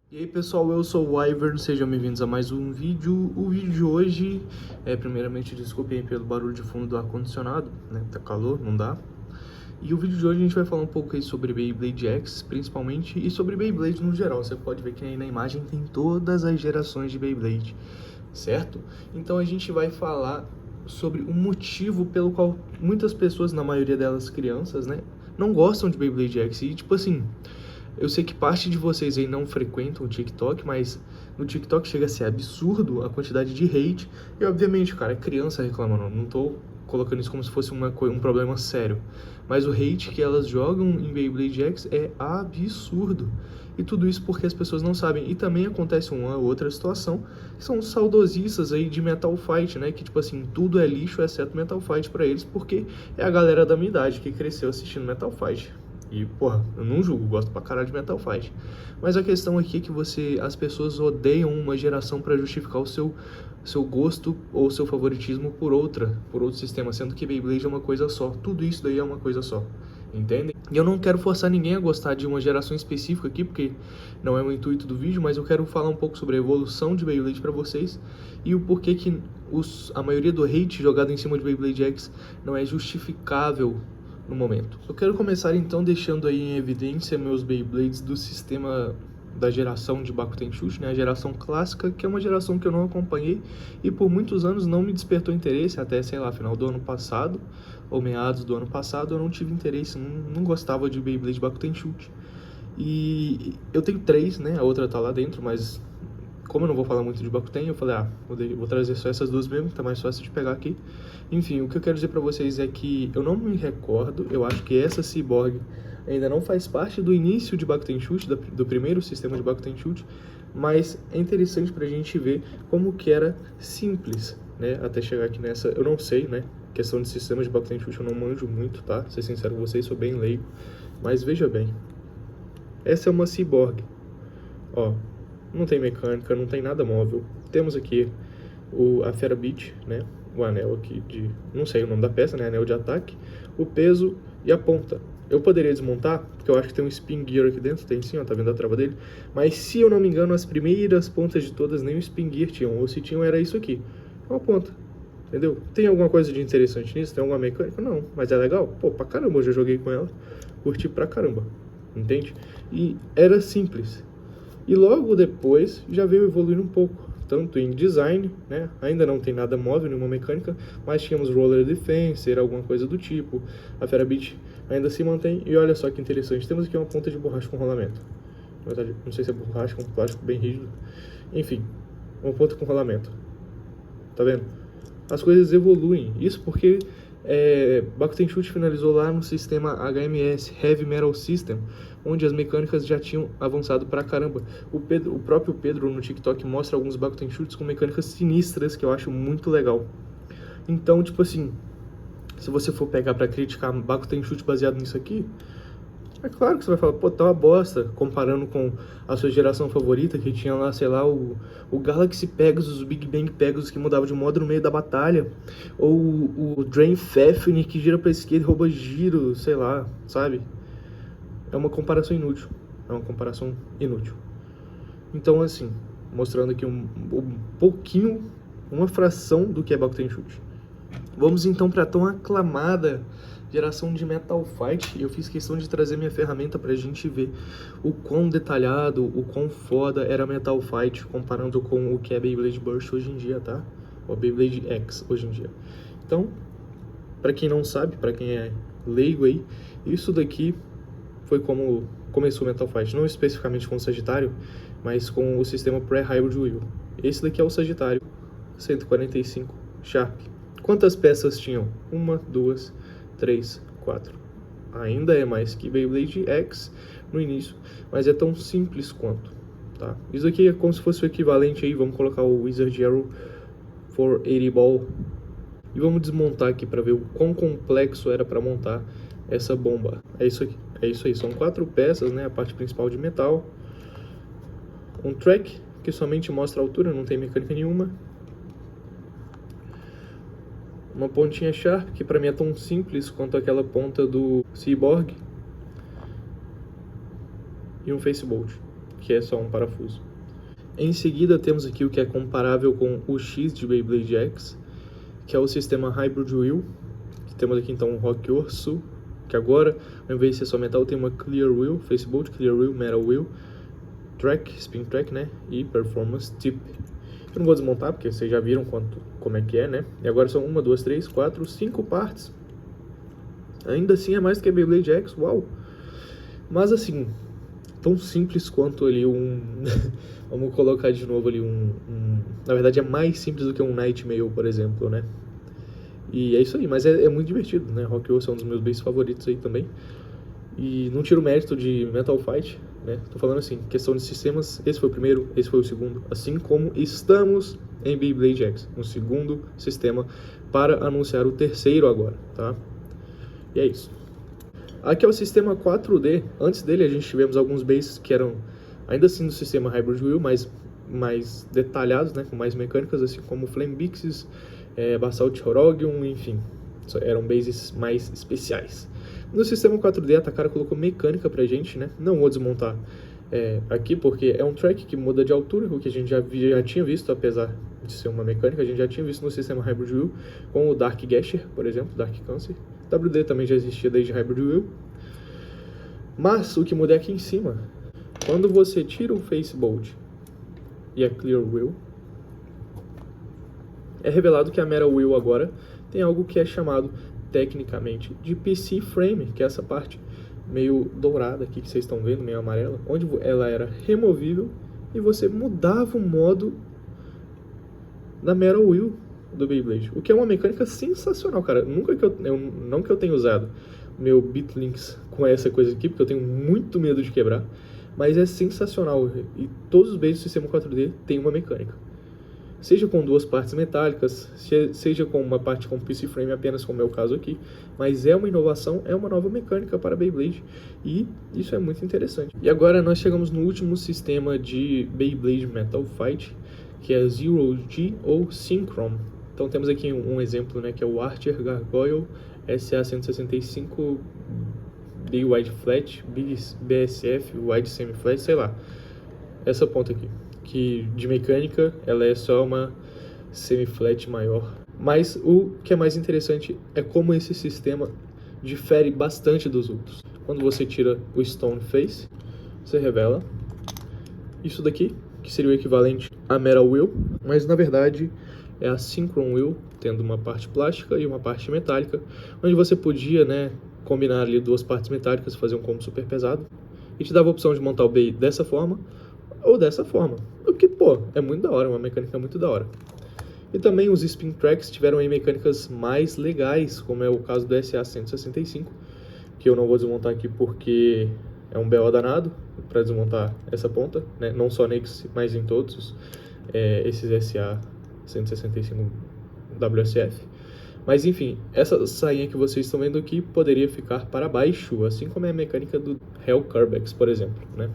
E aí pessoal, eu sou o Ivern, sejam bem-vindos a mais um vídeo. O vídeo de hoje primeiramente, desculpem pelo barulho de fundo do ar-condicionado, né? Tá calor, não dá. E o vídeo de hoje a gente vai falar um pouco aí sobre Beyblade X, principalmente, e sobre Beyblade no geral. Você pode ver que aí na imagem tem todas as gerações de Beyblade, certo? Então a gente vai falar sobre o motivo pelo qual muitas pessoas, na maioria delas crianças, né, não gostam de Beyblade X. E tipo assim, eu sei que parte de vocês aí não frequentam o TikTok, mas no TikTok chega a ser absurdo a quantidade de hate. E obviamente, cara, é criança reclamando, não tô colocando isso como se fosse um problema sério. Mas o hate que elas jogam em Beyblade X é absurdo. E tudo isso porque as pessoas não sabem. E também acontece uma outra situação, que são os saudosistas aí de Metal Fight, né? Que tipo assim, tudo é lixo exceto Metal Fight pra eles, porque é a galera da minha idade que cresceu assistindo Metal Fight. E, porra, eu não julgo, gosto pra caralho de Metal Fight. Mas a questão aqui é que as pessoas odeiam uma geração pra justificar o seu gosto ou seu favoritismo por outro sistema, sendo que Beyblade é uma coisa só. Tudo isso daí é uma coisa só, entendem? E eu não quero forçar ninguém a gostar de uma geração específica aqui, porque não é o intuito do vídeo, mas eu quero falar um pouco sobre a evolução de Beyblade pra vocês e o porquê que a maioria do hate jogado em cima de Beyblade X não é justificável no momento. Eu quero começar então deixando aí em evidência meus Beyblades do sistema da geração de Bakuten Shushi, né? A geração clássica, que é uma geração que eu não acompanhei e por muitos anos não me despertou interesse, até, sei lá, final do ano passado, ou meados do ano passado, eu não tive interesse, não gostava de Beyblade Bakuten Shushi. E eu tenho 3, né? A outra tá lá dentro, mas como eu não vou falar muito de Bakuten, eu falei, vou trazer só essas duas mesmo, tá mais fácil de pegar aqui. Enfim, o que eu quero dizer pra vocês é que eu não me recordo, eu acho que essa Cyborg ainda não faz parte do início de Bakuten Shushi, do primeiro sistema de Bakuten Shushi, mas é interessante pra gente ver como que era simples, né, até chegar aqui nessa, eu não sei, né, questão de sistema de Bakuten Shushi eu não manjo muito, tá, ser sincero com vocês, sou bem leigo, mas veja bem, essa é uma Cyborg, ó, não tem mecânica, não tem nada móvel. Temos aqui a Fera Beat, né? O anel aqui de... não sei o nome da peça, né? Anel de ataque. O peso e a ponta. Eu poderia desmontar, porque eu acho que tem um Spin Gear aqui dentro. Tem sim, ó, tá vendo a trava dele? Mas se eu não me engano, as primeiras pontas de todas nem o Spin Gear tinham. Ou se tinham, era isso aqui. Uma ponta. Entendeu? Tem alguma coisa de interessante nisso? Tem alguma mecânica? Não. Mas é legal? Pô, pra caramba, eu já joguei com ela. Curti pra caramba. Entende? E era simples. E logo depois já veio evoluir um pouco, tanto em design, né? Ainda não tem nada móvel, nenhuma mecânica, mas tínhamos Roller Defense, alguma coisa do tipo. A Fera Beat ainda se mantém, e olha só que interessante, temos aqui uma ponta de borracha com rolamento. Na verdade, não sei se é borracha, um plástico bem rígido. Enfim, uma ponta com rolamento. Tá vendo? As coisas evoluem, isso porque Bakuten Shushi finalizou lá no sistema HMS, Heavy Metal System, onde as mecânicas já tinham avançado pra caramba. O próprio Pedro no TikTok mostra alguns Bakuten Shoots com mecânicas sinistras que eu acho muito legal. Então, tipo assim, se você for pegar pra criticar Bakuten Shushi baseado nisso aqui, é claro que você vai falar, pô, tá uma bosta, comparando com a sua geração favorita, que tinha lá, sei lá, o Galaxy Pegasus, o Big Bang Pegasus, que mudava de modo no meio da batalha, ou o Drain Fafnir, que gira pra esquerda e rouba giro, sei lá, sabe? É uma comparação inútil, Então, assim, mostrando aqui um pouquinho, uma fração do que é Bakuten Shushi. Vamos então para a tão aclamada geração de Metal Fight. Eu fiz questão de trazer minha ferramenta pra gente ver o quão detalhado, o quão foda era Metal Fight comparando com o que é Beyblade Burst hoje em dia, tá? Ou Beyblade X hoje em dia. Então, pra quem não sabe, pra quem é leigo aí, isso daqui foi como começou o Metal Fight, não especificamente com o Sagitário, mas com o sistema Pre-Hybrid Wheel. Esse daqui é o Sagitário 145 Sharp. Quantas peças tinham? 1, 2, 3, 4. Ainda é mais que Beyblade X no início, mas é tão simples quanto, tá? Isso aqui é como se fosse o equivalente aí, vamos colocar o Wizard Arrow 480 Ball e vamos desmontar aqui para ver o quão complexo era para montar essa bomba. É isso aqui, são 4 peças, né? A parte principal de metal, um track que somente mostra a altura, não tem mecânica nenhuma, uma pontinha Sharp, que pra mim é tão simples quanto aquela ponta do Cyborg, e um Facebolt, que é só um parafuso. Em seguida, temos aqui o que é comparável com o X de Beyblade X, que é o sistema Hybrid Wheel. Temos aqui então o Rock Urso, que agora, ao invés de ser só metal, tem uma Clear Wheel, Facebolt, Clear Wheel, Metal Wheel, Track, Spin Track, né? E Performance Tip. Eu não vou desmontar, porque vocês já viram como é que é, né? E agora são 1, 2, 3, 4, 5 partes. Ainda assim é mais do que a Beyblade X, uau! Mas assim, tão simples quanto ali vamos colocar de novo ali na verdade é mais simples do que um Nightmare, por exemplo, né? E é isso aí, mas é muito divertido, né? Rock Horse é um dos meus bases favoritos aí também. E não tiro o mérito de Metal Fight, né? Tô falando assim, questão de sistemas, esse foi o primeiro, esse foi o segundo. Assim como estamos em Beyblade X, um segundo sistema para anunciar o terceiro agora, tá? E é isso. Aqui é o sistema 4D. Antes dele a gente tivemos alguns bases que eram ainda assim do sistema Hybrid Wheel, mas mais detalhados, né? Com mais mecânicas, assim como Flame Bixes, Basalt Horogium, enfim. Eram bases mais especiais. No sistema 4D a Takara colocou mecânica pra gente, né? Não vou desmontar aqui porque é um track que muda de altura, o que a gente já tinha visto, apesar de ser uma mecânica, a gente já tinha visto no sistema Hybrid Wheel com o Dark Gasher, por exemplo, Dark Cancer. WD também já existia desde Hybrid Wheel. Mas o que muda é aqui em cima. Quando você tira o Facebolt e a Clear Wheel, é revelado que a Metal Wheel agora tem algo que é chamado tecnicamente de PC Frame, que é essa parte meio dourada aqui que vocês estão vendo, meio amarela, onde ela era removível e você mudava o modo da Metal Wheel do Beyblade, o que é uma mecânica sensacional, cara. Não que eu tenha usado meu Bitlinks com essa coisa aqui, porque eu tenho muito medo de quebrar, mas é sensacional, e todos os bases do sistema 4D têm uma mecânica. Seja com duas partes metálicas, seja com uma parte com PC Frame apenas, como é o caso aqui, mas é uma inovação, é uma nova mecânica para Beyblade, e isso é muito interessante. E agora nós chegamos no último sistema de Beyblade Metal Fight, que é Zero G ou Synchron. Então temos aqui um exemplo, né, que é o Archer Gargoyle SA-165 Big Wide Flat, BSF Wide Semi Flat, sei lá, essa ponta aqui, que de mecânica ela é só uma semi-flat maior. Mas o que é mais interessante é como esse sistema difere bastante dos outros. Quando você tira o Stone Face, você revela isso daqui, que seria o equivalente a Metal Wheel, mas na verdade é a Synchron Wheel, tendo uma parte plástica e uma parte metálica, onde você podia, né, combinar ali duas partes metálicas, fazer um combo super pesado, e te dava a opção de montar o Bey dessa forma ou dessa forma, o que, pô, é muito da hora, uma mecânica muito da hora. E também os Spin Tracks tiveram aí mecânicas mais legais, como é o caso do SA-165, que eu não vou desmontar aqui porque é um BO danado para desmontar essa ponta, né? Não só neles, mas em todos esses SA-165 WSF. Mas enfim, essa sainha que vocês estão vendo aqui poderia ficar para baixo, assim como é a mecânica do Hell Carbex, por exemplo, né?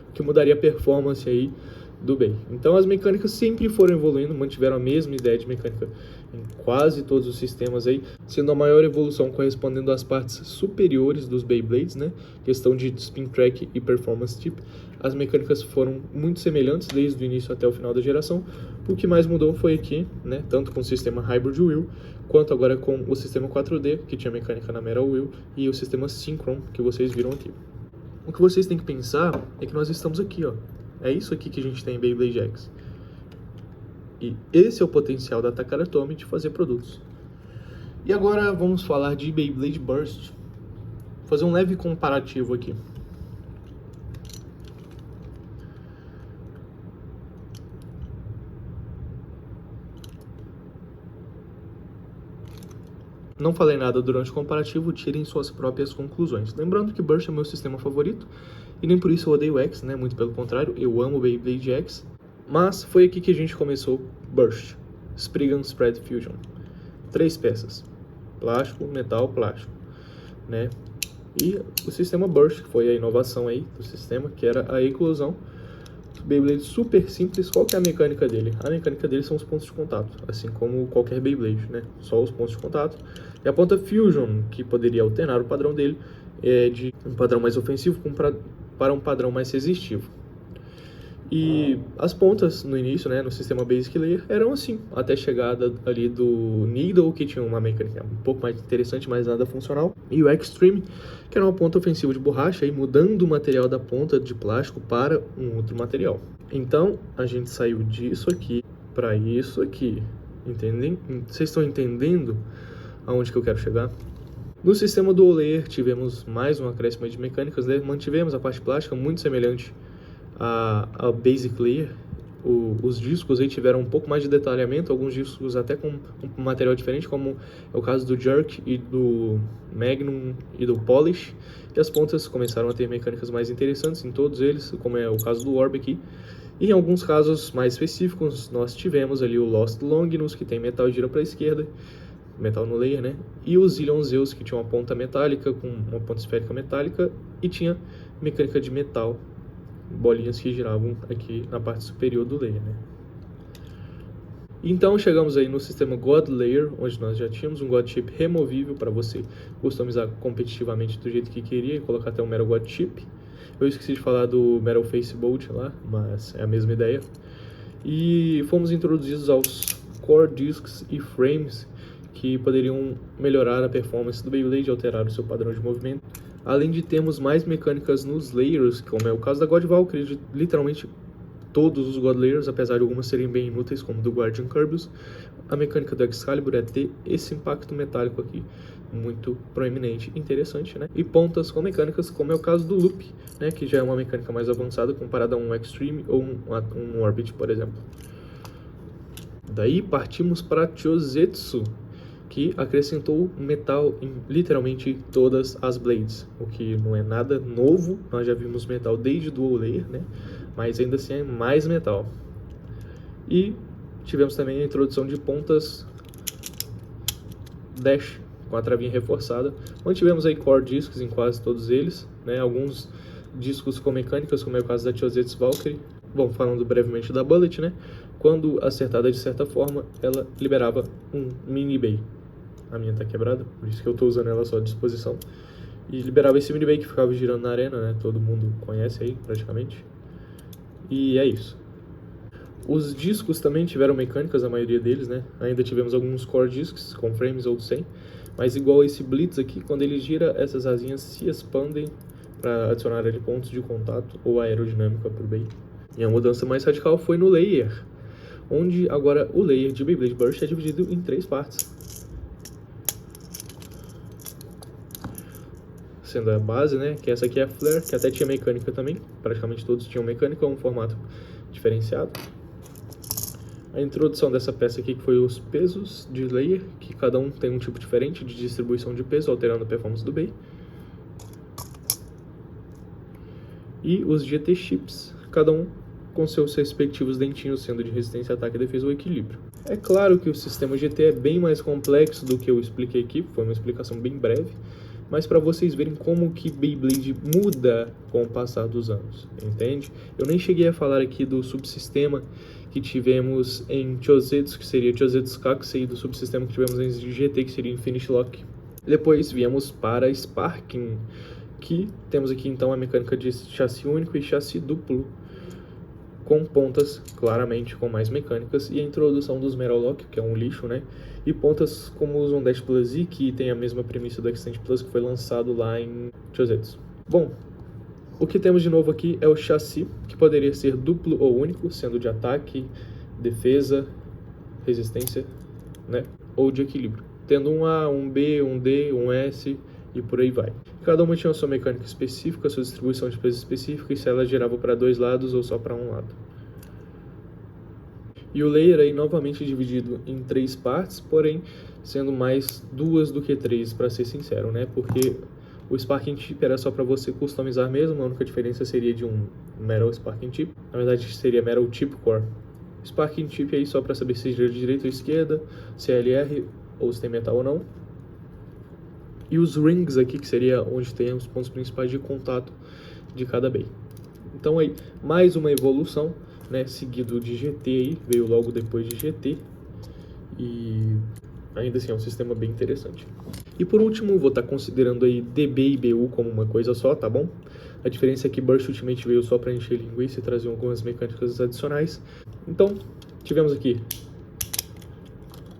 O que mudaria a performance aí do Bey. Então as mecânicas sempre foram evoluindo, mantiveram a mesma ideia de mecânica em quase todos os sistemas aí, sendo a maior evolução correspondendo às partes superiores dos Beyblades, né? Questão de Spin Track e Performance Tip. As mecânicas foram muito semelhantes desde o início até o final da geração. O que mais mudou foi aqui, né? Tanto com o sistema Hybrid Wheel, quanto agora com o sistema 4D, que tinha mecânica na Metal Wheel, e o sistema Synchron, que vocês viram aqui. O que vocês têm que pensar é que nós estamos aqui, ó. É isso aqui que a gente tem em Beyblade X. E esse é o potencial da Takara Tomy de fazer produtos. E agora vamos falar de Beyblade Burst. Vou fazer um leve comparativo aqui. Não falei nada durante o comparativo, tirem suas próprias conclusões. Lembrando que Burst é meu sistema favorito, e nem por isso eu odeio X, né? Muito pelo contrário, eu amo Beyblade X. Mas foi aqui que a gente começou Burst, Spriggan Spread Fusion. 3 peças, plástico, metal, plástico, né? E o sistema Burst, que foi a inovação aí do sistema, que era a eclosão. Beyblade super simples. Qual que é a mecânica dele? A mecânica dele são os pontos de contato, assim como qualquer Beyblade, né? Só os pontos de contato. E a ponta Fusion, que poderia alternar o padrão dele, de um padrão mais ofensivo para um padrão mais resistivo. E as pontas no início, né, no sistema Basic Layer, eram assim, até a chegada ali do Needle, que tinha uma mecânica um pouco mais interessante, mas nada funcional, e o Extreme, que era uma ponta ofensiva de borracha, aí mudando o material da ponta de plástico para um outro material. Então, a gente saiu disso aqui para isso aqui, entendem? Vocês estão entendendo aonde que eu quero chegar? No sistema Dual Layer, tivemos mais um acréscimo de mecânicas, né? Mantivemos a parte plástica muito semelhante a Basic Layer. Os discos aí tiveram um pouco mais de detalhamento, alguns discos até com um material diferente, como é o caso do Jerk e do Magnum e do Polish, e as pontas começaram a ter mecânicas mais interessantes em todos eles, como é o caso do Orb aqui. E em alguns casos mais específicos, nós tivemos ali o Lost Longinus, que tem metal e gira para a esquerda, metal no layer, né? E o Zillion Zeus, que tinha uma ponta metálica, com uma ponta esférica metálica, e tinha mecânica de metal, bolinhas que giravam aqui na parte superior do layer, né? Então chegamos aí no sistema God Layer, onde nós já tínhamos um God Chip removível para você customizar competitivamente do jeito que queria e colocar até um Metal God Chip. Eu esqueci de falar do Metal Face Bolt lá, mas é a mesma ideia. E fomos introduzidos aos Core Discs e Frames, que poderiam melhorar a performance do Beyblade e alterar o seu padrão de movimento. Além de termos mais mecânicas nos layers, como é o caso da God Valkyrie, de literalmente todos os God Layers, apesar de algumas serem bem inúteis, como do Guardian Kirby's. A mecânica do Excalibur é ter esse impacto metálico aqui, muito proeminente, interessante, né? E pontas com mecânicas, como é o caso do Loop, né? Que já é uma mecânica mais avançada comparada a um Extreme ou um Orbit, por exemplo. Daí partimos para Chozetsu, que acrescentou metal em literalmente todas as blades, o que não é nada novo, nós já vimos metal desde o Dual Layer, né? Mas ainda assim é mais metal. E tivemos também a introdução de pontas dash com a travinha reforçada, onde tivemos aí core discs em quase todos eles, né? Alguns discos com mecânicas, como é o caso da Chozetsu Valkyrie. Bom, falando brevemente da Bullet, né? Quando acertada de certa forma, ela liberava um mini bay. A minha tá quebrada, por isso que eu tô usando ela só à disposição. E liberava esse mini bay que ficava girando na arena, né? Todo mundo conhece aí, praticamente. E é isso. Os discos também tiveram mecânicas, a maioria deles, né? Ainda tivemos alguns core discs com frames ou sem. Mas igual esse Blitz aqui, quando ele gira, essas asinhas se expandem para adicionar ali pontos de contato ou aerodinâmica pro bay. E a mudança mais radical foi no layer, onde agora o layer de Beyblade Burst é dividido em 3 partes. Sendo a base, né, que essa aqui é a Flare, que até tinha mecânica também, praticamente todos tinham mecânica, um formato diferenciado. A introdução dessa peça aqui, que foi os pesos de layer, que cada um tem um tipo diferente de distribuição de peso, alterando a performance do bay. E os GT Chips, cada um com seus respectivos dentinhos, sendo de resistência, ataque, defesa ou equilíbrio. É claro que o sistema GT é bem mais complexo do que eu expliquei aqui, foi uma explicação bem breve, mas para vocês verem como que Beyblade muda com o passar dos anos, entende? Eu nem cheguei a falar aqui do subsistema que tivemos em Chozetsu, que seria Chozetsu Kakusei, e do subsistema que tivemos em GT, que seria Infinity Lock. Depois viemos para Sparking, que temos aqui então a mecânica de chassi único e chassi duplo, com pontas claramente com mais mecânicas, e a introdução dos Metal Lock, que é um lixo, né? E pontas como o Zone Dash Plus Z, que tem a mesma premissa do Extend Plus, que foi lançado lá em Chozetsu. Bom, o que temos de novo aqui é o chassi, que poderia ser duplo ou único, sendo de ataque, defesa, resistência, né? Ou de equilíbrio, tendo um A, um B, um D, um S e por aí vai. Cada uma tinha a sua mecânica específica, sua distribuição de peso específica, e se ela girava para 2 lados ou só para um lado. E o layer aí novamente dividido em 3 partes, porém sendo mais 2 do que 3, para ser sincero, né? Porque o Sparking Chip era só para você customizar mesmo, a única diferença seria de um Metal Sparking Chip, na verdade seria Metal Chip Core. Sparking Chip aí só para saber se gira de direita ou esquerda, se é LR ou se tem metal ou não. E os rings aqui, que seria onde tem os pontos principais de contato de cada bay. Então aí, mais uma evolução, né, seguido de GT aí, veio logo depois de GT. E ainda assim é um sistema bem interessante. E por último, vou estar considerando aí DB e BU como uma coisa só, tá bom? A diferença é que Burst Ultimate veio só para encher linguiça e trazer algumas mecânicas adicionais. Então, tivemos aqui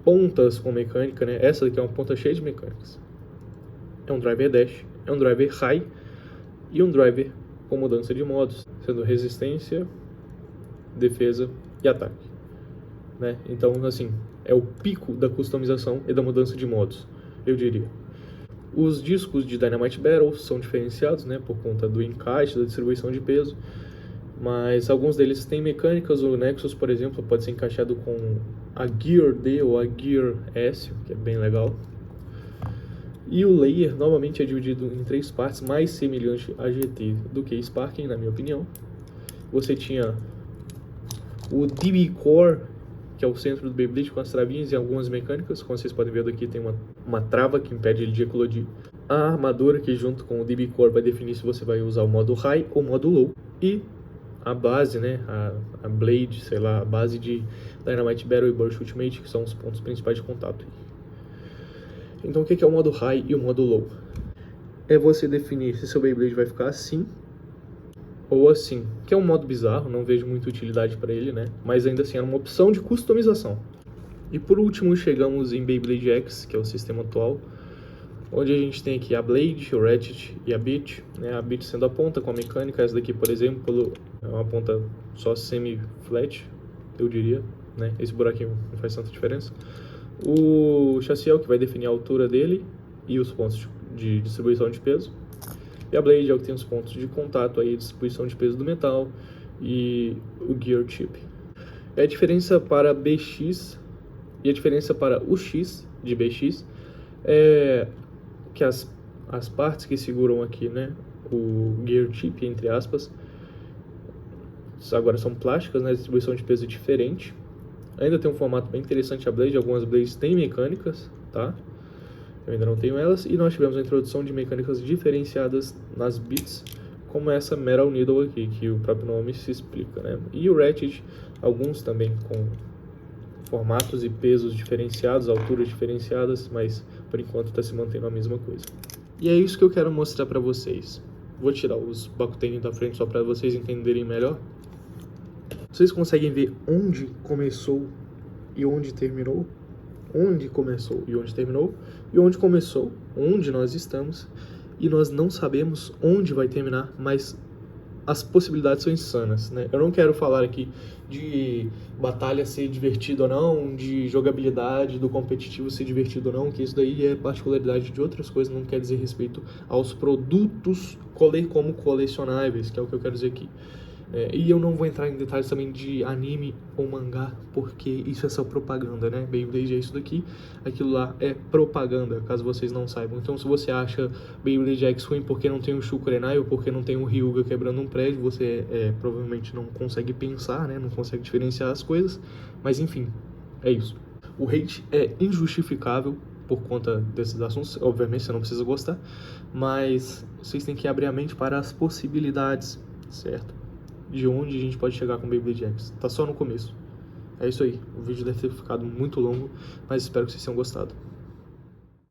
pontas com mecânica, né? Essa daqui é uma ponta cheia de mecânicas. É um driver dash, é um driver high e um driver com mudança de modos, sendo resistência, defesa e ataque, né? Então, assim, é o pico da customização e da mudança de modos, eu diria. Os discos de Dynamite Battle são diferenciados, né, por conta do encaixe, da distribuição de peso, mas alguns deles têm mecânicas. O Nexus, por exemplo, pode ser encaixado com a Gear D ou a Gear S, que é bem legal. E o layer normalmente é dividido em 3 partes, mais semelhante a GT do que Sparking, na minha opinião. Você tinha o DB Core, que é o centro do Beyblade, com as travinhas e algumas mecânicas. Como vocês podem ver daqui, tem uma trava que impede ele de eclodir. A armadura, que junto com o DB Core vai definir se você vai usar o modo High ou o modo Low. E a base, né, a Blade, sei lá, a base de Dynamite Battle e Burst Ultimate, que são os pontos principais de contato. Então o que é o modo High e o modo Low? É você definir se seu Beyblade vai ficar assim ou assim, que é um modo bizarro, não vejo muita utilidade para ele, né? Mas ainda assim é uma opção de customização. E por último chegamos em Beyblade X, que é o sistema atual, onde a gente tem aqui a Blade, o Ratchet e a Bit, né? A Bit sendo a ponta com a mecânica. Essa daqui, por exemplo, é uma ponta só semi-flat, eu diria, né? Esse buraquinho não faz tanta diferença. O chassi é o que vai definir a altura dele e os pontos de distribuição de peso. E a Blade é o que tem os pontos de contato, aí, distribuição de peso do metal e o Gear Chip. E a diferença para BX e a diferença para o X de BX é que as partes que seguram aqui, né, o Gear Chip, entre aspas, agora são plásticas, né, distribuição de peso diferente. Ainda tem um formato bem interessante a Blade, algumas Blades têm mecânicas, tá? Eu ainda não tenho elas. E nós tivemos a introdução de mecânicas diferenciadas nas bits, como essa Metal Needle aqui, que o próprio nome se explica, né? E o Ratchet, alguns também com formatos e pesos diferenciados, alturas diferenciadas, mas por enquanto está se mantendo a mesma coisa. E é isso que eu quero mostrar para vocês. Vou tirar os Bakuten da frente só para vocês entenderem melhor. Vocês conseguem ver onde começou e onde terminou? Onde começou e onde terminou? E onde começou, onde nós estamos, e nós não sabemos onde vai terminar, mas as possibilidades são insanas, né? Eu não quero falar aqui de batalha ser divertido ou não, de jogabilidade do competitivo ser divertido ou não, que isso daí é particularidade de outras coisas, não quer dizer respeito aos produtos como colecionáveis, que é o que eu quero dizer aqui. E eu não vou entrar em detalhes também de anime ou mangá, porque isso é só propaganda, né? Beyblade é isso daqui, aquilo lá é propaganda, caso vocês não saibam. Então, se você acha Beyblade X ruim porque não tem o Shukurenai ou porque não tem o Ryuga quebrando um prédio, você provavelmente não consegue pensar, né? Não consegue diferenciar as coisas, mas enfim, é isso. O hate é injustificável por conta desses assuntos, obviamente você não precisa gostar, mas vocês têm que abrir a mente para as possibilidades, certo? De onde a gente pode chegar com Beyblade X. Tá só no começo. É isso aí. O vídeo deve ter ficado muito longo, mas espero que vocês tenham gostado.